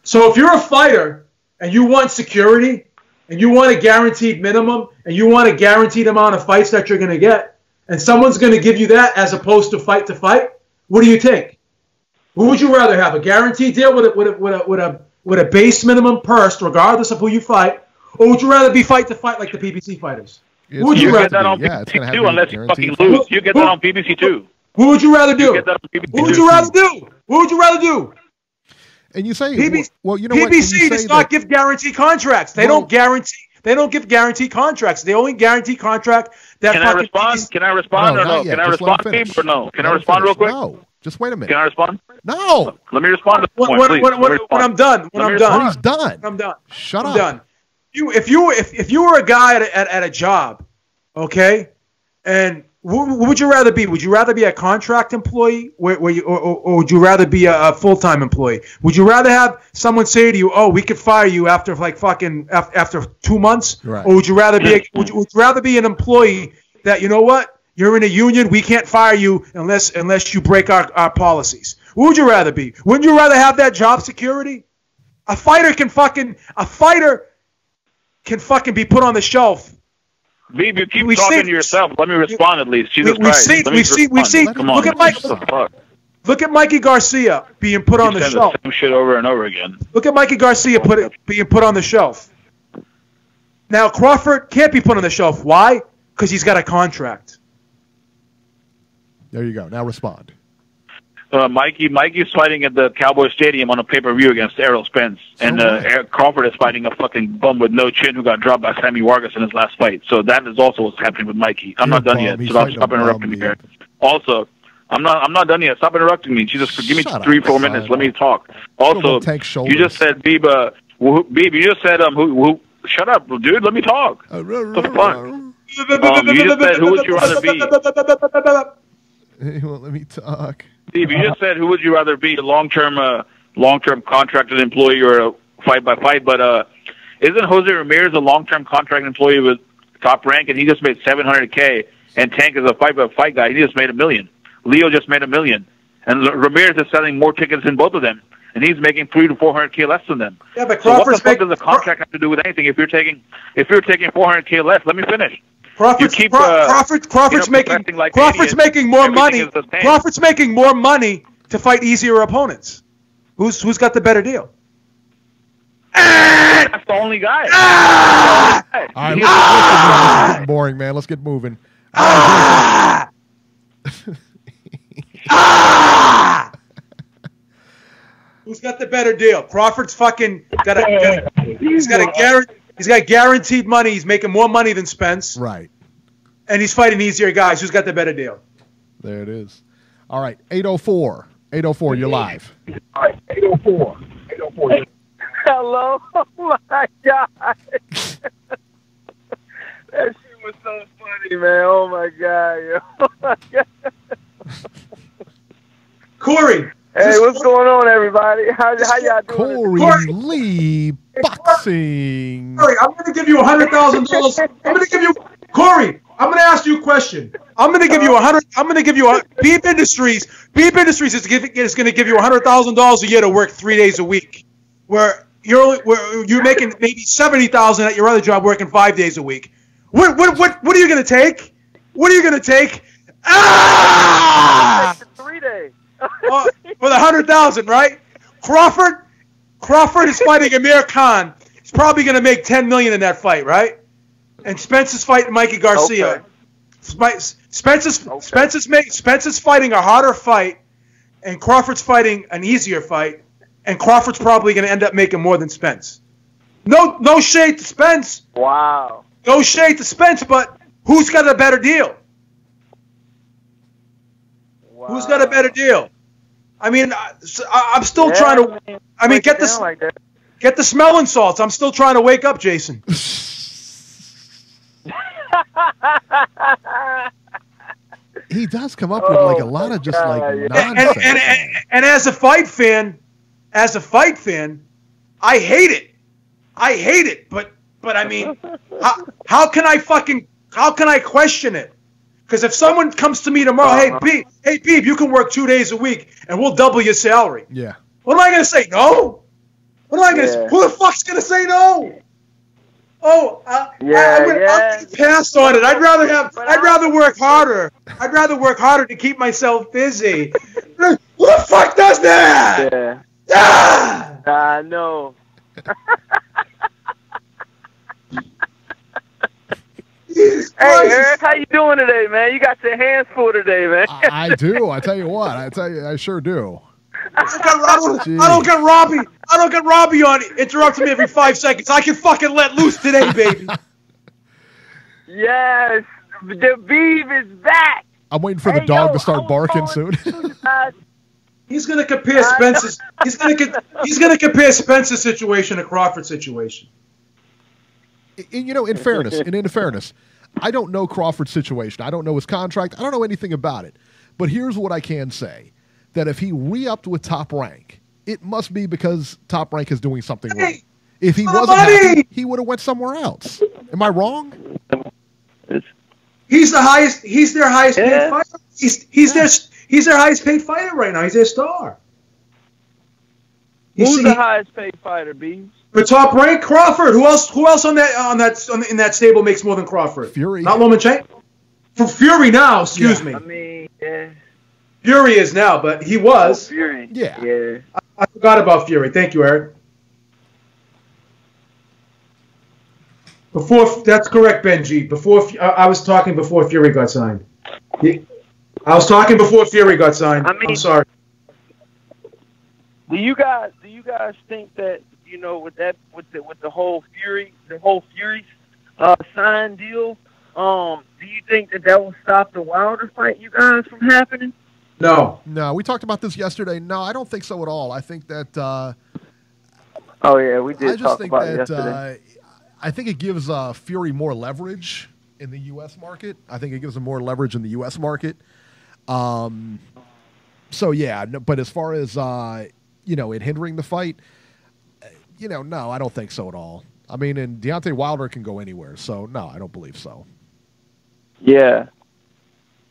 So if you're a fighter and you want security and you want a guaranteed minimum and you want a guaranteed amount of fights that you're going to get, and someone's going to give you that as opposed to fight, what do you take? Who would you rather have? A guaranteed deal with a base minimum purse, regardless of who you fight, or would you rather be fight to fight like the PBC fighters? Who would you rather? Get that on PBC too, unless you fucking lose. You get that on PBC too. Who would you rather do? You get that on PBC Who would you rather do? Who would you rather do? And you say, well, you know what? PBC does not give guarantee contracts. They don't guarantee. They don't give guarantee contracts. They only guarantee contract that. Can I respond? Can I respond or no? Can I respond, or no? Can I respond real quick? No. Just wait a minute. Can I respond? No. Let me respond to the point, please. When I'm done. He's done. I'm done. Shut up. I'm done. If you were a guy at a job, okay, and who would you rather be? Would you rather be a contract employee, or would you rather be a full-time employee? Would you rather have someone say to you, "Oh, we could fire you after after 2 months," right. Or would you rather be an employee that, you know what? You're in a union. We can't fire you unless you break our policies. Who would you rather be? Wouldn't you rather have that job security? A fighter can fucking be put on the shelf. You keep talking to yourself. Let me respond at least. Jesus Christ. We've seen. Come on. Look at Mikey Garcia being put on the shelf. The same shit over and over again. Look at Mikey Garcia being put on the shelf. Now Crawford can't be put on the shelf. Why? Because he's got a contract. There you go. Now respond. Mikey's fighting at the Cowboy Stadium on a pay-per-view against Errol Spence. And Crawford is fighting a fucking bum with no chin who got dropped by Sammy Vargas in his last fight. So that is also what's happening with Mikey. I'm not done yet, so stop interrupting me here. Also, I'm not done yet. Stop interrupting me. Jesus, give me 3-4 minutes. Let me talk. Also, you just said, Beeb, you just said, who shut up, dude. Let me talk. What the fuck? You just said, who would you rather be? He won't let me talk. Steve, you just said who would you rather be, a long-term contracted employee or a fight-by-fight, but isn't Jose Ramirez a long-term contract employee with Top Rank, and he just made $700K, and Tank is a fight-by-fight guy. He just made $1 million. Leo just made $1 million. And Ramirez is selling more tickets than both of them, and he's making $300 to $400K less than them. Yeah, but so what the Crawford's fuck does the contract have to do with anything? If you're taking $400K less, let me finish. Crawford's making more money. Crawford's making more money to fight easier opponents. Who's got the better deal? That's the only guy. All right, let's get boring, man. Let's get moving. Who's got the better deal? Crawford's fucking he's got guaranteed money. He's making more money than Spence. Right. And he's fighting easier guys. Who's got the better deal? There it is. All right, 804. 804, you're live. All right, 804. 804. Hello? Oh, my God. That shit was so funny, man. Oh, my God. Yo. Oh, my God. Corey. Hey, what's going on, everybody? How y'all doing? Corey Lee Boxing. Corey, I'm going to give you $100,000. I'm going to give you Corey. I'm going to ask you a question. I'm going to give you Beep Industries. Beep Industries is going to give you $100,000 a year to work 3 days a week, where you're making maybe $70,000 at your other job, working 5 days a week. What are you going to take? What are you going to take? 3 days. For the $100,000, right? Crawford is fighting Amir Khan. He's probably going to make $10 million in that fight, right? And Spence is fighting Mikey Garcia. Okay. Spence is fighting a harder fight, and Crawford's fighting an easier fight, and Crawford's probably going to end up making more than Spence. No shade to Spence. Wow. No shade to Spence, but who's got a better deal? Wow. Who's got a better deal? I mean, I'm still trying to. I mean, get the smelling salts. I'm still trying to wake up, Jason. He does come up with like a lot of just like nonsense. And as a fight fan, I hate it. But I mean, how can I question it? Because if someone comes to me tomorrow, hey Beeb, you can work 2 days a week and we'll double your salary. Yeah. What am I going to say? No. What am I going to say? Who the fuck's going to say no? Oh, I'm gonna pass on it. I'd rather work harder. I'd rather work harder to keep myself busy. Who the fuck does that? Yeah. I know. Hey, Eric, how you doing today, man? You got your hands full today, man. I do. I tell you what. I sure do. I don't get Robbie on interrupting me every 5 seconds. I can fucking let loose today, baby. Yes, the Beeb is back. I'm waiting for the dog to start barking soon. He's gonna compare Spence's. He's gonna compare Spence's situation to Crawford's situation. In fairness, I don't know Crawford's situation. I don't know his contract. I don't know anything about it. But here's what I can say. That if he re-upped with Top Rank, it must be because Top Rank is doing something right. If he wasn't happy, he would have went somewhere else. Am I wrong? He's their highest paid fighter. He's their highest paid fighter right now. He's their star. Who's the highest paid fighter, B? For Top Rank, Crawford. Who else in that stable makes more than Crawford? Fury. Not Lomachenko. For Fury now, excuse me. I mean, yeah. Fury is now, but he was. Oh, Fury. Yeah. I forgot about Fury. Thank you, Eric. That's correct, Benji. I was talking before Fury got signed. I was talking before Fury got signed. I'm sorry. Do you guys think that with the whole Fury sign deal? Do you think that will stop the Wilder fight, you guys, from happening? No, we talked about this yesterday. No, I don't think so at all. I think that. We did talk about it yesterday. I think it gives Fury more leverage in the U.S. market. I think it gives him more leverage in the U.S. market. So yeah, but as far as it hindering the fight, no, I don't think so at all. I mean, and Deontay Wilder can go anywhere, so no, I don't believe so. Yeah.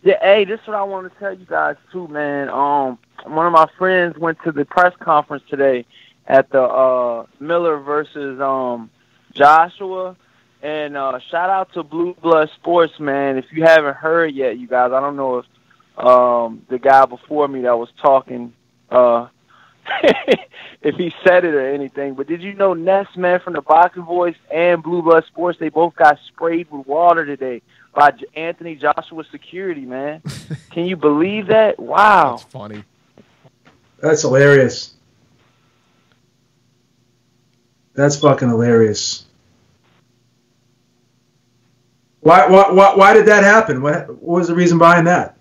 Yeah, hey, this is what I want to tell you guys too, man. One of my friends went to the press conference today at the Miller versus Joshua, and shout out to Blue Blood Sports, man. If you haven't heard yet, you guys, I don't know if the guy before me that was talking, if he said it or anything, but did you know Ness, man, from the Boxing Voice and Blue Blood Sports, they both got sprayed with water today by Anthony Joshua security, man. Can you believe that? Wow. That's funny. That's hilarious. That's fucking hilarious. Why did that happen? What was the reason behind that?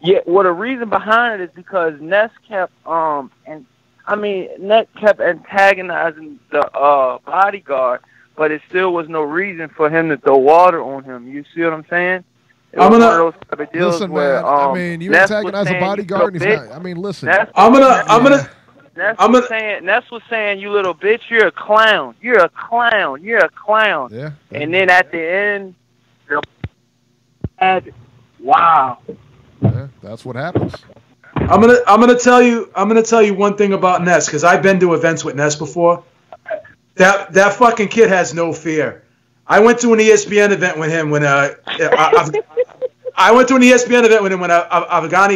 Yeah, well, the reason behind it is because Ness kept antagonizing the bodyguard, but it still was no reason for him to throw water on him. You see what I'm saying? Listen, man. I mean, you antagonize a bodyguard, and he's not. I mean, listen. Ness was saying, "You little bitch, you're a clown. You're a clown. You're a clown." Yeah. And then at the end, wow. Yeah, that's what happens. I'm gonna tell you one thing about Ness, because I've been to events with Ness before. That fucking kid has no fear. I went to an ESPN event with him when Afghani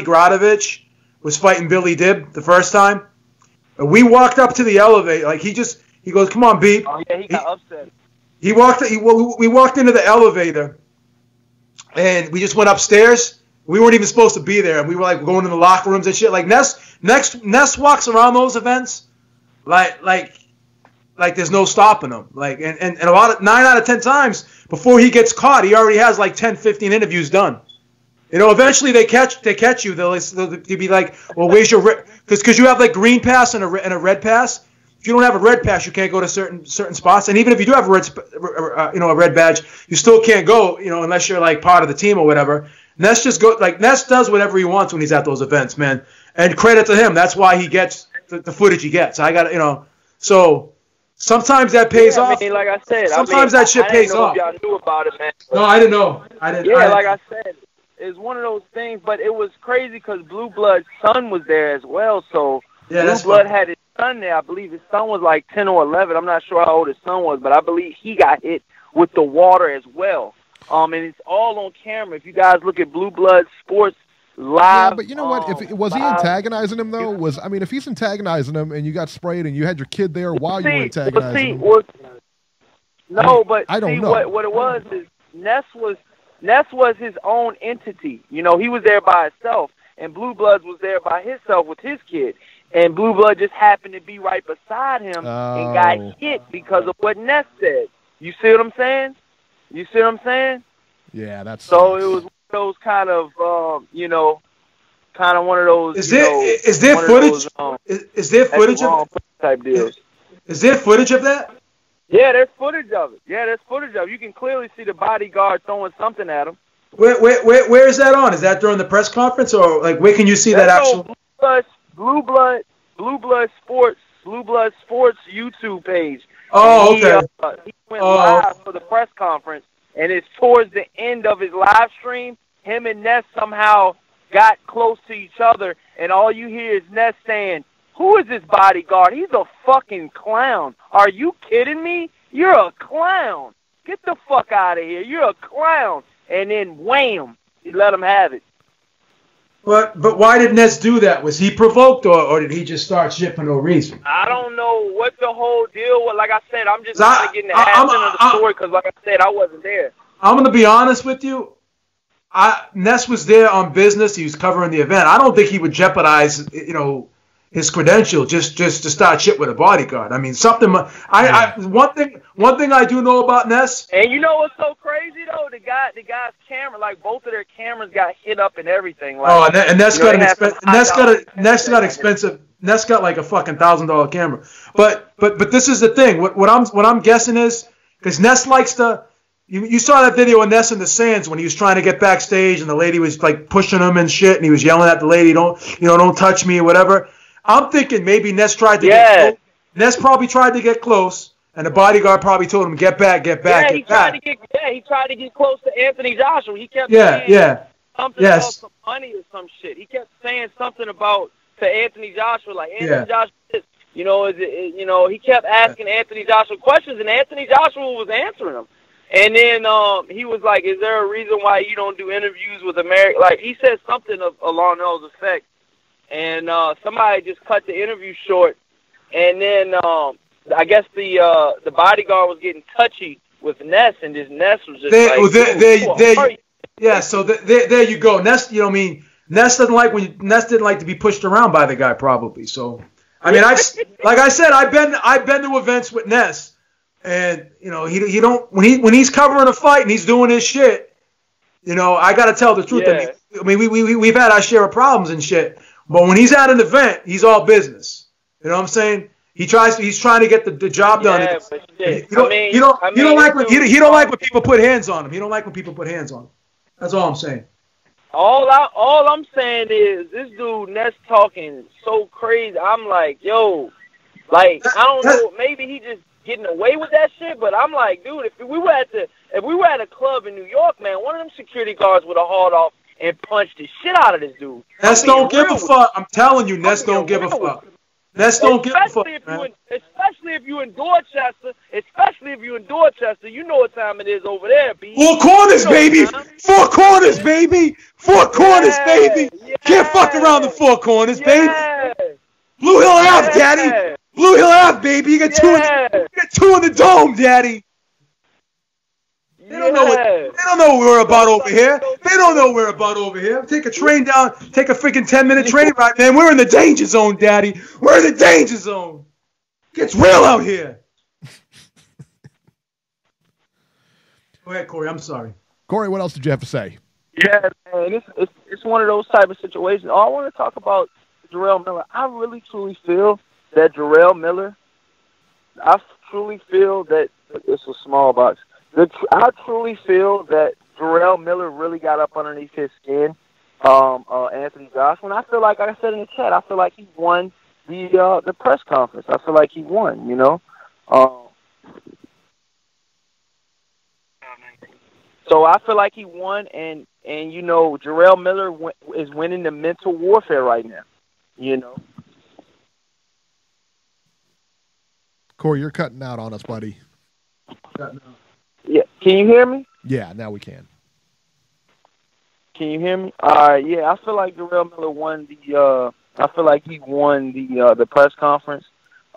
Gradovich was fighting Billy Dib the first time. We walked up to the elevator, like he goes, "Come on, Beep." Oh yeah, he got upset. We walked into the elevator, and we just went upstairs. We weren't even supposed to be there, and we were like going in the locker rooms and shit. Like Ness walks around those events, like there's no stopping him. Like and a lot of 9 out of 10 times before he gets caught, he already has like 10, 15 interviews done. Eventually they catch you. They'll be like, "Well, where's your because you have like green pass and a red pass. If you don't have a red pass, you can't go to certain spots. And even if you do have a red badge, you still can't go. Unless you're like part of the team or whatever." Ness does whatever he wants when he's at those events, man. And credit to him. That's why he gets the footage he gets. I got so sometimes that pays off. I mean, like I said, sometimes that shit pays off. Y'all knew about it, man. No, I didn't know. I didn't. Yeah, like I said, it's one of those things. But it was crazy because Blue Blood's son was there as well. So Blue Blood had his son there. I believe his son was like 10 or 11. I'm not sure how old his son was, but I believe he got hit with the water as well. And it's all on camera. If you guys look at Blue Blood Sports live. Yeah, but you know what? Was he antagonizing him though? If he's antagonizing him and you got sprayed and you had your kid there while you were antagonizing him. I don't know. What it was is Ness was his own entity. He was there by himself, and Blue Blood was there by himself with his kid. And Blue Blood just happened to be right beside him and got hit because of what Ness said. You see what I'm saying? Yeah, that's so. It was one of those kind of, one of those. Is there footage? Is there footage of type deals? Is there footage of that? Yeah, there's footage of it. You can clearly see the bodyguard throwing something at him. Where is that on? Is that during the press conference, or like where can you see that actual? Blue Blood Sports YouTube page. Oh, okay. He went live for the press conference, and it's towards the end of his live stream. Him and Ness somehow got close to each other, and all you hear is Ness saying, "Who is this bodyguard? He's a fucking clown. Are you kidding me? You're a clown. Get the fuck out of here. You're a clown." And then wham, he let him have it. But why did Ness do that? Was he provoked, or did he just start shit for no reason? I don't know what the whole deal was. Like I said, I'm just trying to get in the action of the story because, like I said, I wasn't there. I'm going to be honest with you. Ness was there on business. He was covering the event. I don't think he would jeopardize, his credential just to start shit with a bodyguard. I mean, something. One thing I do know about Ness. And you know what's so crazy though? The guy's camera, like both of their cameras, got hit up and everything. Like, and Ness got expensive. Ness got like a fucking $1,000 camera. But this is the thing. What I'm guessing is because Ness likes to You saw that video of Ness in the Sands when he was trying to get backstage and the lady was like pushing him and shit, and he was yelling at the lady, don't touch me or whatever. I'm thinking maybe Ness tried to get close. Ness probably tried to get close, and the bodyguard probably told him, get back, get back, he tried to get close to Anthony Joshua. He kept saying something about some money or some shit. He kept saying something about to Anthony Joshua, like Anthony Joshua he kept asking Anthony Joshua questions, and Anthony Joshua was answering them. And then he was like, "Is there a reason why you don't do interviews with America?" Like he said something along those effects, and somebody just cut the interview short. And then I guess the bodyguard was getting touchy with Ness, and this Ness was just So there you go. Ness, Ness didn't like to be pushed around by the guy, probably. So I mean, like I said, I've been to events with Ness. And he don't when he's covering a fight and he's doing his shit. I got to tell the truth. Yeah. I mean, we've had our share of problems and shit. But when he's at an event, he's all business. You know what I'm saying? He's trying to get the job done. Yeah, he don't like when people put hands on him. He don't like when people put hands on him. That's all I'm saying. All I'm saying is this dude Ness talking so crazy. I'm like, yo, like I don't know. Maybe he just getting away with that shit, but I'm like, dude, if we were at a club in New York, man, one of them security guards would have hauled off and punched the shit out of this dude. Ness don't give a fuck. I'm telling you, Ness don't give a fuck. Ness don't give a fuck, man. Especially if you in Dorchester, you know what time it is over there, B. Four corners, baby. Four corners, baby. Four corners, baby. Can't fuck around the four corners, baby. Blue Hill Ave, daddy. Blue Hill Ave, baby. You got two in the dome, daddy. They don't know what we're about over here. They don't know what we're about over here. Take a train down, take a freaking 10-minute train ride, man. We're in the danger zone, daddy. We're in the danger zone. Gets real out here. Go ahead, Corey. I'm sorry. Corey, what else did you have to say? Yeah, man. It's one of those type of situations. I want to talk about Jarrell Miller. I really, truly feel that Jarrell Miller, it's a small box. I truly feel that Jarrell Miller really got up underneath his skin, Anthony Joshua. And I feel like I said in the chat, I feel like he won the press conference. I feel like he won, So I feel like he won, and Jarrell Miller is winning the mental warfare right now, Corey, you're cutting out on us, buddy. Yeah, can you hear me? Yeah, now we can. Can you hear me? All right, yeah, I feel like Jarrell Miller won the press conference,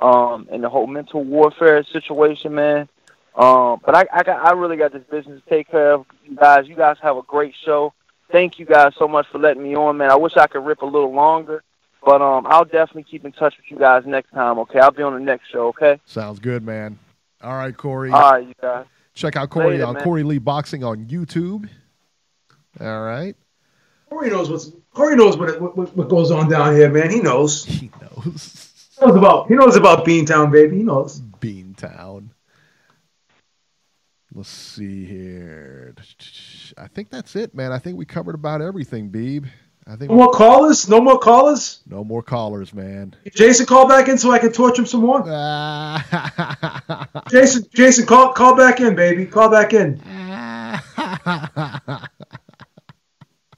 and the whole mental warfare situation, man. But I really got this business to take care of. You guys have a great show. Thank you guys so much for letting me on, man. I wish I could rip a little longer. But I'll definitely keep in touch with you guys next time, okay? I'll be on the next show, okay? Sounds good, man. All right, Corey. All right, you guys. Check out Corey on Corey Lee Boxing on YouTube. All right. Corey knows what goes on down here, man. He knows. He knows. He knows about Beantown, baby. He knows. Beantown. Let's see here. I think that's it, man. I think we covered about everything, Beeb. No more callers? No more callers? No more callers, man. Jason, call back in so I can torch him some more. Jason, call back in, baby. Call back in.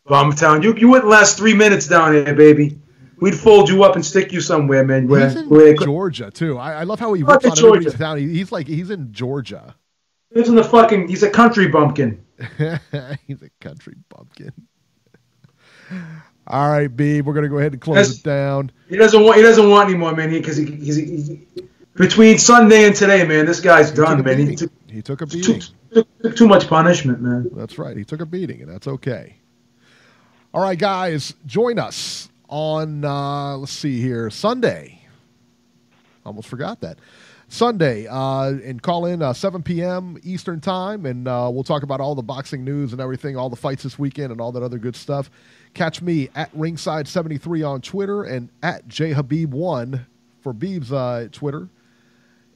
I'm telling you, you wouldn't last 3 minutes down here, baby. We'd fold you up and stick you somewhere, man. He's in Georgia, too. I love how he rips on everybody's town. He's in Georgia. He's a country bumpkin. He's a country bumpkin. All right, Beeb, we're gonna go ahead and close it down. He doesn't want any more, man. Because he between Sunday and today, man, this guy's done, man. He took a beating. Took too much punishment, man. That's right. He took a beating, and that's okay. All right, guys, join us on let's see here, Sunday. Almost forgot that. Sunday, and call in 7 p.m. Eastern Time, and we'll talk about all the boxing news and everything, all the fights this weekend and all that other good stuff. Catch me at Ringside73 on Twitter and at JHabib1 for Beeb's Twitter.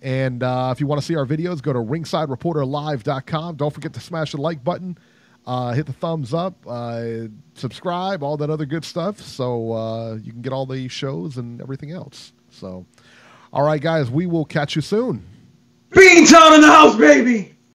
And if you want to see our videos, go to ringsidereporterlive.com. Don't forget to smash the like button, hit the thumbs up, subscribe, all that other good stuff, so you can get all the shows and everything else. So, all right, guys, we will catch you soon. Beantown in the house, baby!